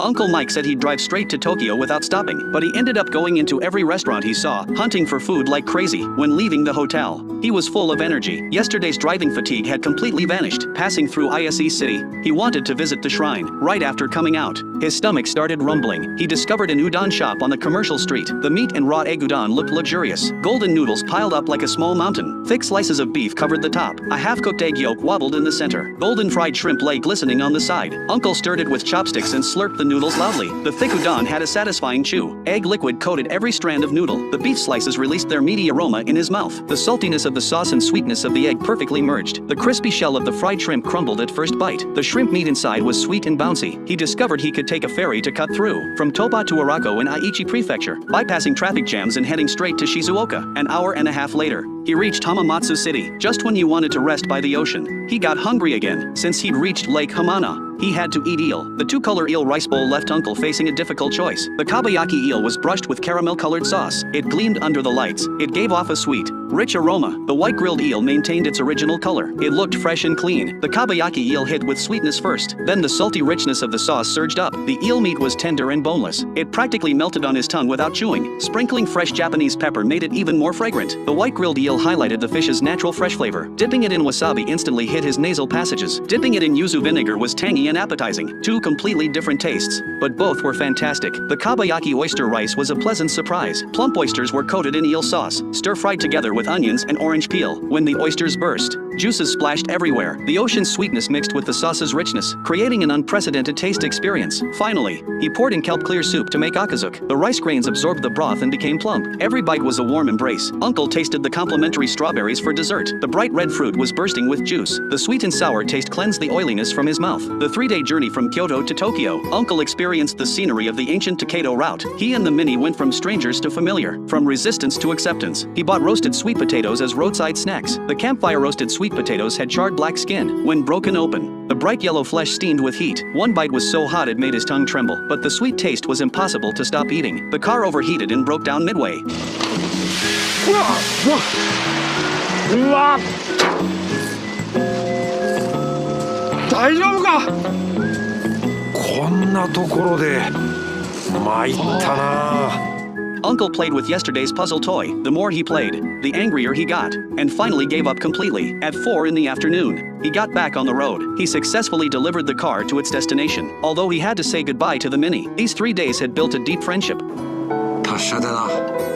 Uncle Mike said he'd drive straight to Tokyo without stopping, but he ended up going into every restaurant he saw, hunting for food like crazy. When leaving the hotel, he was full of energy. Yesterday's driving fatigue had completely vanished. Passing through Ise City, he wanted to visit the shrine. Right after coming out, his stomach started rumbling. He discovered an udon shop on the commercial street. The meat and raw egg udon looked luxurious. Golden noodles piled up like a small mountain. Thick slices of beef covered the top. A half-cooked egg yolk wobbled in the center. Golden fried shrimp lay glistening on the side. Uncle stirred it with chopsticks and slurped the noodles loudly. The thick udon had a satisfying chew. Egg liquid coated every strand of noodle. The beef slices released their meaty aroma in his mouth. The saltiness of the sauce and sweetness of the egg perfectly merged. The crispy shell of the fried shrimp crumbled at first bite. The shrimp meat inside was sweet and bouncy. He discovered he could take a ferry to cut through from Toba to Arako in Aichi Prefecture, bypassing traffic jams and heading straight to Shizuoka. An hour and a half later, he reached Hamamatsu City. Just when you wanted to rest by the ocean, he got hungry again. Since he'd reached Lake Hamana, he had to eat eel. The two-color eel rice bowl left Uncle facing a difficult choice. The kabayaki eel was brushed with caramel-colored sauce. It gleamed under the lights. It gave off a sweet, rich aroma. The white grilled eel maintained its original color. It looked fresh and clean. The kabayaki eel hit with sweetness first. Then the salty richness of the sauce surged up. The eel meat was tender and boneless. It practically melted on his tongue without chewing. Sprinkling fresh Japanese pepper made it even more fragrant. The white grilled eel highlighted the fish's natural fresh flavor. Dipping it in wasabi instantly hit his nasal passages. Dipping it in yuzu vinegar was tangy and appetizing. Two completely different tastes, but both were fantastic. The kabayaki oyster rice was a pleasant surprise. Plump oysters were coated in eel sauce, stir-fried together with onions and orange peel. When the oysters burst, juices splashed everywhere. The ocean's sweetness mixed with the sauce's richness, creating an unprecedented taste experience. Finally, he poured in kelp clear soup to make akazuke. The rice grains absorbed the broth and became plump. Every bite was a warm embrace. Uncle tasted the complimentary strawberries for dessert. The bright red fruit was bursting with juice. The sweet and sour taste cleansed the oiliness from his mouth. The 3-day journey from Kyoto to Tokyo, Uncle experienced the scenery of the ancient Takedo route. He and the Mini went from strangers to familiar, from resistance to acceptance. He bought roasted sweet potatoes as roadside snacks. The campfire roasted sweet potatoes had charred black skin. When broken open, the bright yellow flesh steamed with heat. One bite was so hot it made his tongue tremble, but the sweet taste was impossible to stop eating. The car overheated and broke down midway. 大丈夫かこんなところで参ったな Uncle played with yesterday's puzzle toy. The more he played, the angrier he got, and finally gave up completely. At 4 in the afternoon, he got back on the road. He successfully delivered the car to its destination, although he had to say goodbye to the Mini. These 3 days had built a deep friendship. 達者だな